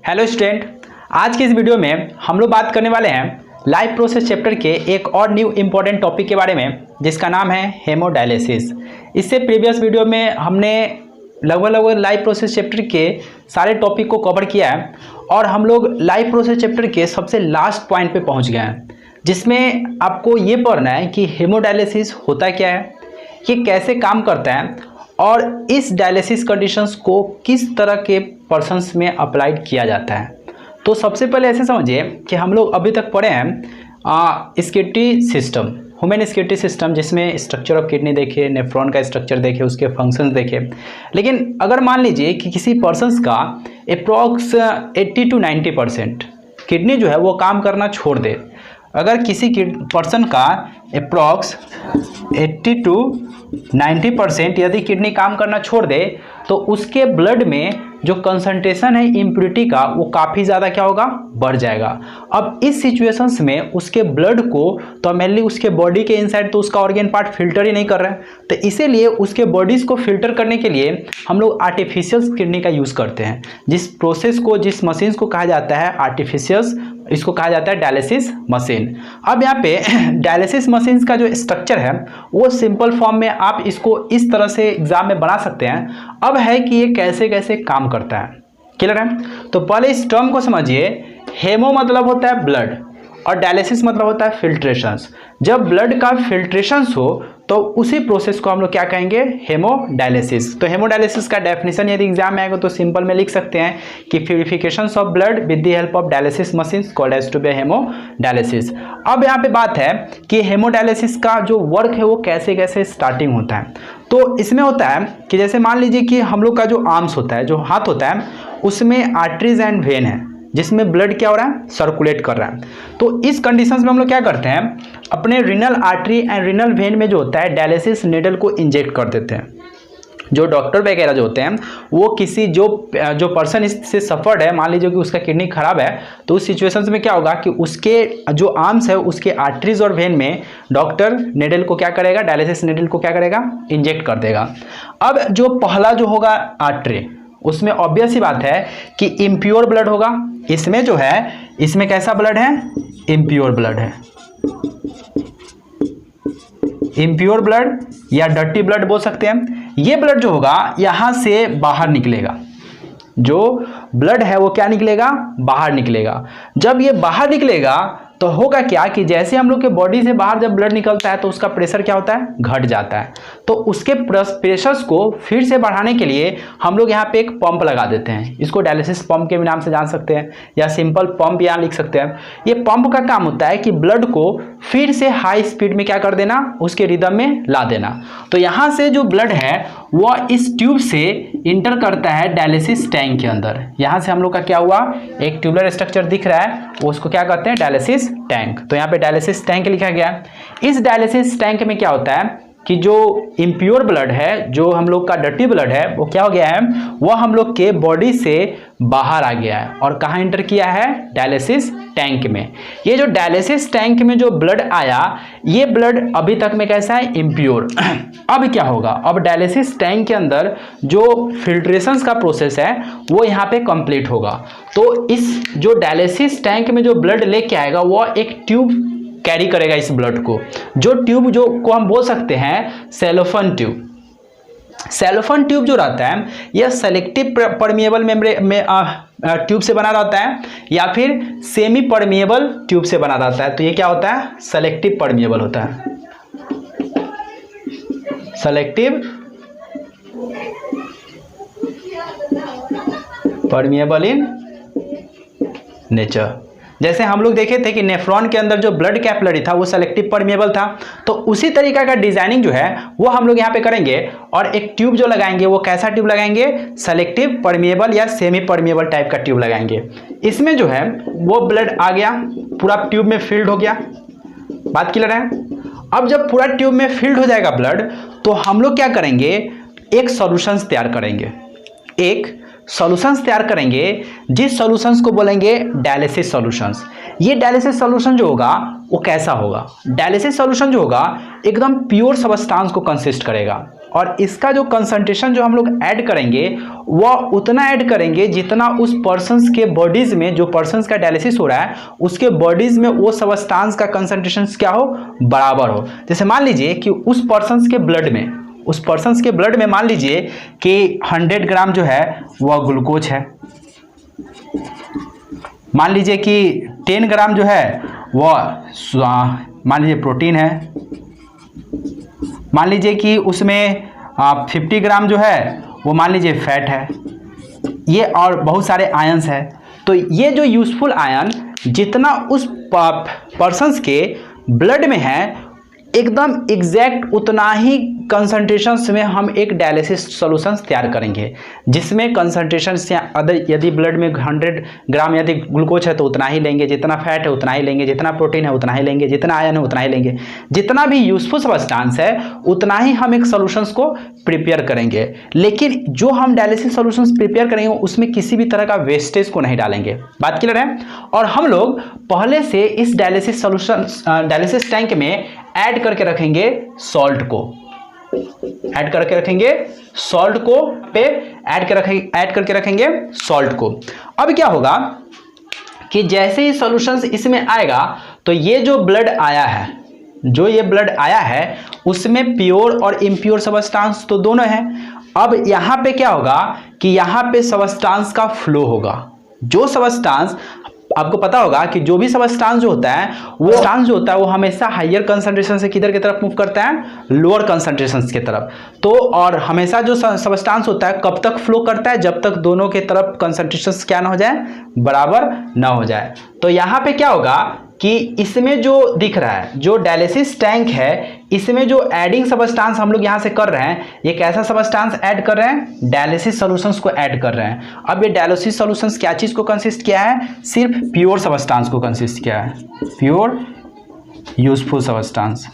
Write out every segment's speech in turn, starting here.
Hello student, आज की इस वीडियो में हम लोग बात करने वाले हैं लाइफ प्रोसेस चैप्टर के एक और न्यू इम्पोर्टेंट टॉपिक के बारे में, जिसका नाम है हेमोडायलिसिस। इससे प्रीवियस वीडियो में हमने लगभग लाइफ प्रोसेस चैप्टर के सारे टॉपिक को कवर किया है और हम लोग लाइफ प्रोसेस चैप्टर के सबसे लास्ट पॉइंट पे पहुंच गए हैं, जिसमें आपको ये पढ़ना है कि हेमोडायलिसिस होता क्या है, ये कैसे काम करता है और इस डायलिसिस कंडीशंस को किस तरह के पर्सन्स में अप्लाइड किया जाता है। तो सबसे पहले ऐसे समझिए कि हम लोग अभी तक पढ़े हैं स्केटी सिस्टम, ह्यूमन स्केटी सिस्टम, जिसमें स्ट्रक्चर ऑफ किडनी देखे, नेफ्रॉन का स्ट्रक्चर देखे, उसके फंक्शंस देखे। लेकिन अगर मान लीजिए कि किसी पर्सन्स का अप्रॉक्स 80 to 90% किडनी जो है वो काम करना छोड़ दे, अगर किसी पर्सन का अप्रॉक्स 80 to 90% यदि किडनी काम करना छोड़ दे, तो उसके ब्लड में जो कंसंट्रेशन है इम्प्योरिटी का वो काफ़ी ज़्यादा क्या होगा, बढ़ जाएगा। अब इस सिचुएशंस में उसके ब्लड को तो मेनली उसके बॉडी के इनसाइड तो उसका ऑर्गेन पार्ट फिल्टर ही नहीं कर रहा है, तो इसीलिए उसके बॉडीज़ को फिल्टर करने के लिए हम लोग आर्टिफिशियल किडनी का यूज़ करते हैं। जिस प्रोसेस को, जिस मशीन्स को कहा जाता है आर्टिफिशियल, इसको कहा जाता है डायलिसिस मशीन। अब यहाँ पे डायलिसिस मशीन्स का जो स्ट्रक्चर है वो सिंपल फॉर्म में आप इसको इस तरह से एग्जाम में बना सकते हैं। अब है कि ये कैसे कैसे काम करता है, क्लियर है? तो पहले इस टर्म को समझिए। हेमो मतलब होता है ब्लड और डायलिसिस मतलब होता है फिल्ट्रेशंस। जब ब्लड का फिल्ट्रेशंस हो तो उसी प्रोसेस को हम लोग क्या कहेंगे, हेमोडायलिसिस। तो हेमोडायलिसिस का डेफिनेशन यदि एग्जाम में आएगा तो सिंपल में लिख सकते हैं कि purification of blood with the help of dialysis machines called as to be haemodialysis. अब यहाँ पे बात है कि हेमोडायलिसिस का जो वर्क है वो कैसे कैसे स्टार्टिंग होता है। तो इसमें होता है कि जैसे मान लीजिए कि हम लोग का जो आर्म्स होता है, जो हाथ होता है, उसमें आर्टरीज एंड वेन है, जिसमें ब्लड क्या हो रहा है, सर्कुलेट कर रहा है। तो इस कंडीशंस में हम लोग क्या करते हैं, अपने renal artery and renal vein में जो होता है डायलिसिस नीडल को इंजेक्ट कर देते हैं। जो डॉक्टर वगैरह जो होते हैं वो किसी जो पर्सन इससे सफर्ड है, मान लीजिए कि उसका किडनी खराब है, तो उस सिचुएशंस में क्या होगा कि उसके जो आर्म्स है उसके आर्टरीज और वेन में डॉक्टर नीडल को क्या करेगा, डायलिसिस नीडल को क्या करेगा, इंजेक्ट कर देगा। अब जो पहला जो होगा आर्टरी, उसमें ऑब्वियस ही बात है कि इम्प्योर ब्लड होगा। इसमें जो है, इसमें कैसा ब्लड है, इम्प्योर ब्लड है। इम्प्योर ब्लड या डर्टी ब्लड बोल सकते हैं। ये ब्लड जो होगा यहां से बाहर निकलेगा। जो ब्लड है वो क्या निकलेगा, बाहर निकलेगा। जब ये बाहर निकलेगा तो होगा क्या कि जैसे हम लोग के बॉडी से बाहर जब ब्लड निकलता है तो उसका प्रेशर क्या होता है, घट जाता है। तो उसके प्रेशर्स को फिर से बढ़ाने के लिए हम लोग यहाँ पे एक पंप लगा देते हैं। इसको डायलिसिस पंप के भी नाम से जान सकते हैं या सिंपल पंप यहाँ लिख सकते हैं। ये पंप का काम होता है कि ब्लड को फिर से हाई स्पीड में क्या कर देना, उसके रिदम में ला देना। तो यहाँ से जो ब्लड है वह इस ट्यूब से इंटर करता है डायलिसिस टैंक के अंदर। यहाँ से हम लोग का क्या हुआ, एक ट्यूबुलर स्ट्रक्चर दिख रहा है, उसको क्या कहते हैं, डायलिसिस टैंक। तो यहाँ पे डायलिसिस टैंक लिखा गया है। इस डायलिसिस टैंक में क्या होता है कि जो इम्प्योर ब्लड है, जो हम लोग का डर्टी ब्लड है, वो क्या हो गया है, वो हम लोग के बॉडी से बाहर आ गया है और कहाँ इंटर किया है, डायलिसिस टैंक में। ये जो डायलिसिस टैंक में जो ब्लड आया, ये ब्लड अभी तक में कैसा है, इम्प्योर। अब क्या होगा, अब डायलिसिस टैंक के अंदर जो फिल्ट्रेशन का प्रोसेस है वो यहाँ पे कंप्लीट होगा। तो इस जो डायलिसिस टैंक में जो ब्लड लेके आएगा वो एक ट्यूब कैरी करेगा इस ब्लड को। जो ट्यूब जो को हम बोल सकते हैं सेलोफन ट्यूब। सेलोफन ट्यूब जो रहता है यह सेलेक्टिव परमिएबल मेम्ब्रेन ट्यूब से बना रहता है या फिर सेमी परमिएबल ट्यूब से बना रहता है। तो ये क्या होता है, सेलेक्टिव परमिएबल होता है, सेलेक्टिव परमिएबल इन नेचर। जैसे हम लोग देखे थे कि नेफ्रॉन के अंदर जो ब्लड कैपिलरी था वो सेलेक्टिव परमिएबल था, तो उसी तरीका का डिजाइनिंग जो है वो हम लोग यहाँ पे करेंगे और एक ट्यूब जो लगाएंगे वो कैसा ट्यूब लगाएंगे, सेलेक्टिव परमिएबल या सेमी परमिएबल टाइप का ट्यूब लगाएंगे। इसमें जो है वो ब्लड आ गया, पूरा ट्यूब में फिल्ड हो गया। बात क्लियर है? अब जब पूरा ट्यूब में फिल्ड हो जाएगा ब्लड, तो हम लोग क्या करेंगे, एक सॉल्यूशंस तैयार करेंगे। एक सॉल्यूशंस तैयार करेंगे जिस सॉल्यूशंस को बोलेंगे डायलिसिस सॉल्यूशंस। ये डायलिसिस सॉल्यूशन जो होगा वो कैसा होगा, डायलिसिस सॉल्यूशन जो होगा एकदम प्योर सबस्टांस को कंसिस्ट करेगा। और इसका जो कंसंट्रेशन जो हम लोग ऐड करेंगे वह उतना ऐड करेंगे जितना उस पर्सन्स के बॉडीज में, जो पर्सन्स का डायलिसिस हो रहा है उसके बॉडीज में वो सब्सटेंस का कंसंट्रेशन क्या हो, बराबर हो। जैसे मान लीजिए कि उस पर्सन्स के ब्लड में मान लीजिए कि 100 ग्राम जो है वह ग्लूकोज है, मान लीजिए कि 10 ग्राम जो है वह मान लीजिए प्रोटीन है, मान लीजिए कि उसमें 50 ग्राम जो है वो मान लीजिए फैट है, ये और बहुत सारे आयंस है। तो ये जो यूजफुल आयन जितना उस पर्सन्स के ब्लड में है एकदम एग्जैक्ट उतना ही कंसंट्रेशंस में हम एक डायलिसिस सॉल्यूशंस तैयार करेंगे, जिसमें कंसंट्रेशंस अदर यदि ब्लड में 100 ग्राम यदि ग्लूकोज है तो उतना ही लेंगे, जितना फैट है उतना ही लेंगे, जितना प्रोटीन है उतना ही लेंगे, जितना आयन है उतना ही लेंगे, जितना भी यूजफुल सब्सटेंस है उतना ही हम एक सॉल्यूशंस को प्रिपेयर करेंगे। लेकिन जो हम डायलिसिस सॉल्यूशंस प्रिपेयर करेंगे उसमें किसी भी तरह का वेस्टेज को नहीं डालेंगे। बात क्लियर है? और हम लोग पहले से इस डायलिसिस सॉल्यूशन डायलिसिस टैंक में ऐड करके रखेंगे सॉल्ट को, ऐड करके रखेंगे सॉल्ट को पे ऐड करके रखेंगे सॉल्ट को। अब क्या होगा कि जैसे ही सॉल्यूशंस इसमें आएगा तो ये जो ब्लड आया है उसमें प्योर और इम्प्योर सब्सटेंस तो दोनों है। अब यहां पे क्या होगा कि यहां पे सब्सटेंस का फ्लो होगा। जो सब्सटेंस आपको पता होगा कि जो भी सब्सटेंस जो होता है वो हमेशा हायर कंसंट्रेशन से किधर की तरफ मूव करता है, लोअर कंसंट्रेशन की तरफ। तो और हमेशा जो सब्सटेंस होता है कब तक फ्लो करता है, जब तक दोनों के तरफ कंसंट्रेशन क्या ना हो जाए, बराबर ना हो जाए। तो यहाँ पे क्या होगा कि इसमें जो दिख रहा है जो डायलिसिस टैंक है इसमें जो एडिंग सब्सटेंस हम लोग यहाँ से कर रहे हैं, ये कैसा सब्सटेंस ऐड कर रहे हैं, डायलिसिस सॉल्यूशंस को ऐड कर रहे हैं। अब ये डायलिसिस सॉल्यूशंस क्या चीज़ को कंसिस्ट किया है, सिर्फ प्योर सब्सटेंस को कंसिस्ट किया है, प्योर यूजफुल सब्सटेंस।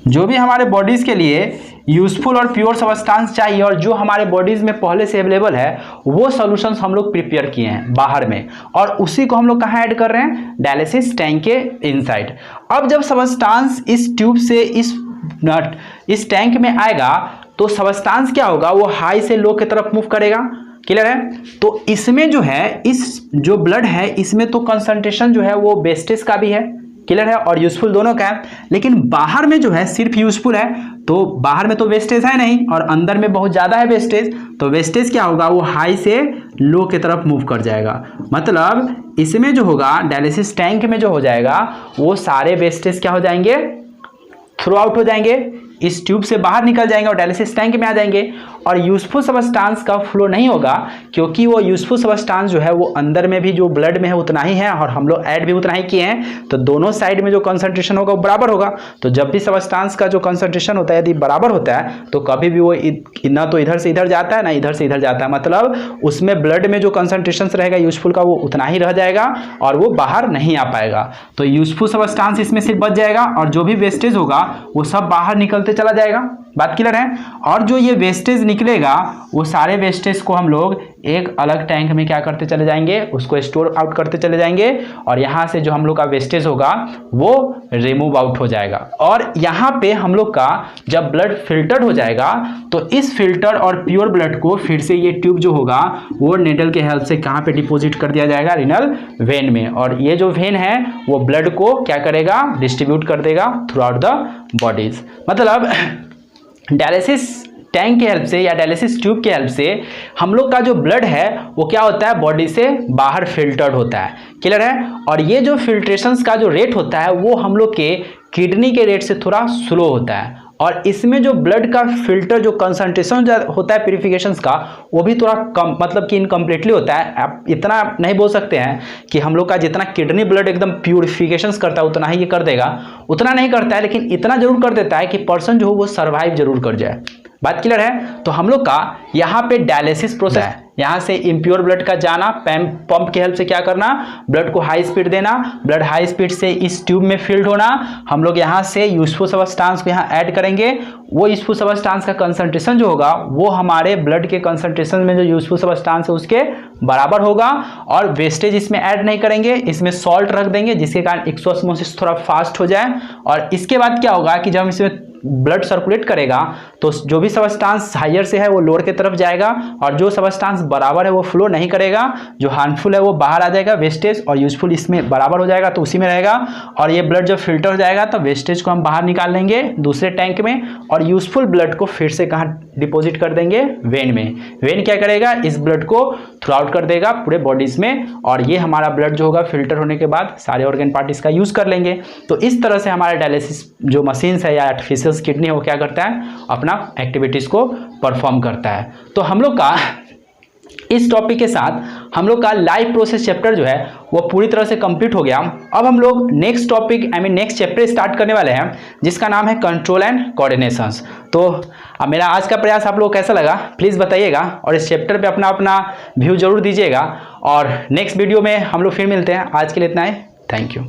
जो भी हमारे बॉडीज के लिए यूजफुल और प्योर सब्सटेंस चाहिए और जो हमारे बॉडीज में पहले से अवेलेबल है वो सॉल्यूशंस हम लोग प्रिपेयर किए हैं बाहर में, और उसी को हम लोग कहाँ ऐड कर रहे हैं, डायलिसिस टैंक के इनसाइड। अब जब सब्सटेंस इस ट्यूब से इस टैंक में आएगा तो सब्सटेंस क्या होगा, वो हाई से लो की तरफ मूव करेगा। क्लियर है? तो इसमें जो है इस जो ब्लड है इसमें तो कंसंट्रेशन जो है वो वेस्टेज का भी है, क्लियर है, और यूजफुल दोनों का है। लेकिन बाहर में जो है सिर्फ यूजफुल है, तो बाहर में तो वेस्टेज है नहीं और अंदर में बहुत ज़्यादा है वेस्टेज। तो वेस्टेज क्या होगा, वो हाई से लो की तरफ मूव कर जाएगा। मतलब इसमें जो होगा डायलिसिस टैंक में जो हो जाएगा वो सारे वेस्टेज क्या हो जाएंगे, थ्रू आउट हो जाएंगे, इस ट्यूब से बाहर निकल जाएंगे और डायलिसिस टैंक में आ जाएंगे। और यूजफुल सब्सटेंस का फ्लो नहीं होगा क्योंकि वो यूजफुल सब्सटेंस जो है वो अंदर में भी जो ब्लड में है उतना ही है और हम लोग ऐड भी उतना ही किए हैं, तो दोनों साइड में जो कंसंट्रेशन होगा वो बराबर होगा। तो जब भी सब्सटेंस का जो कंसंट्रेशन होता है यदि बराबर होता है तो कभी भी वो ना तो इधर से इधर जाता है ना इधर से इधर जाता है, मतलब उसमें ब्लड में जो कंसंट्रेशन रहेगा यूजफुल का वो उतना ही रह जाएगा और वो बाहर नहीं आ पाएगा। तो यूजफुल सब्सटेंस इसमें सिर्फ बच जाएगा और जो भी वेस्टेज होगा वो सब बाहर निकलते चला जाएगा। बात क्लियर है? और जो ये वेस्टेज निकलेगा वो सारे वेस्टेज को हम लोग एक अलग टैंक में क्या करते चले जाएंगे, उसको स्टोर आउट करते चले जाएंगे और यहाँ से जो हम लोग का वेस्टेज होगा वो रिमूव आउट हो जाएगा। और यहाँ पे हम लोग का जब ब्लड फिल्टर्ड हो जाएगा तो इस फिल्टर और प्योर ब्लड को फिर से ये ट्यूब जो होगा वो नीडल के हेल्प से कहाँ पे डिपोजिट कर दिया जाएगा, रीनल वेन में। और ये जो वेन है वो ब्लड को क्या करेगा, डिस्ट्रीब्यूट कर देगा थ्रू आउट द बॉडीज। मतलब डायलिसिस टैंक के हेल्प से या डायलिसिस ट्यूब के हेल्प से हम लोग का जो ब्लड है वो क्या होता है, बॉडी से बाहर फिल्टर्ड होता है। क्लियर है? और ये जो फिल्ट्रेशंस का जो रेट होता है वो हम लोग के किडनी के रेट से थोड़ा स्लो होता है। और इसमें जो ब्लड का फिल्टर जो कंसंट्रेशन होता है प्यूरिफिकेशंस का वो भी थोड़ा कम, मतलब कि इनकम्प्लीटली होता है। आप इतना नहीं बोल सकते हैं कि हम लोग का जितना किडनी ब्लड एकदम प्यूरिफिकेशंस करता है उतना ही ये कर देगा, उतना नहीं करता है, लेकिन इतना जरूर कर देता है कि पर्सन जो हो वो सर्वाइव जरूर कर जाए। बात क्लियर है? तो हम लोग का यहाँ पे डायलिसिस प्रोसेस है, यहाँ से इम्प्योर ब्लड का जाना, पंप की हेल्प से क्या करना, ब्लड को हाई स्पीड देना, ब्लड हाई स्पीड से इस ट्यूब में फिल्ड होना, हम लोग यहाँ से यूजफुल सब्सटेंस को यहाँ ऐड करेंगे, वो यूजफुल सब्सटेंस का कंसंट्रेशन जो होगा वो हमारे ब्लड के कंसंट्रेशन में जो यूजफुल सब्सटेंस है उसके बराबर होगा, और वेस्टेज इसमें ऐड नहीं करेंगे, इसमें सॉल्ट रख देंगे जिसके कारण एक्सोस्मोसिस थोड़ा फास्ट हो जाए। और इसके बाद क्या होगा कि जब हम इसमें ब्लड सर्कुलेट करेगा तो जो भी सब्सटेंस हायर से है वो लोअर की तरफ जाएगा, और जो सब्सटेंस बराबर है वो फ्लो नहीं करेगा, जो हार्मफुल है वो बाहर आ जाएगा, वेस्टेज और यूजफुल इसमें बराबर हो जाएगा तो उसी में रहेगा। और ये ब्लड जब फिल्टर हो जाएगा तो वेस्टेज को हम बाहर निकाल लेंगे दूसरे टैंक में, और यूजफुल ब्लड को फिर से कहाँ डिपॉजिट कर देंगे, वेन में। वेन क्या करेगा, इस ब्लड को थ्रू आउट कर देगा पूरे बॉडीज में, और ये हमारा ब्लड जो होगा फिल्टर होने के बाद सारे ऑर्गन पार्ट इसका यूज कर लेंगे। तो इस तरह से हमारा डायलिसिस जो मशीन है या आर्टिफिशियल किडनी है वो क्या करता है, अपना एक्टिविटीज को परफॉर्म करता है। तो हम लोग का इस टॉपिक के साथ हम लोग का लाइफ प्रोसेस चैप्टर जो है वो पूरी तरह से कंप्लीट हो गया। अब हम लोग next topic next chapter start करने वाले हैं जिसका नाम है कंट्रोल एंड कोऑर्डिनेशंस। तो अब मेरा आज का प्रयास आप लोग को कैसा लगा प्लीज़ बताइएगा, और इस चैप्टर पे अपना अपना व्यू जरूर दीजिएगा, और नेक्स्ट वीडियो में हम लोग फिर मिलते हैं। आज के लिए इतना ही, थैंक यू।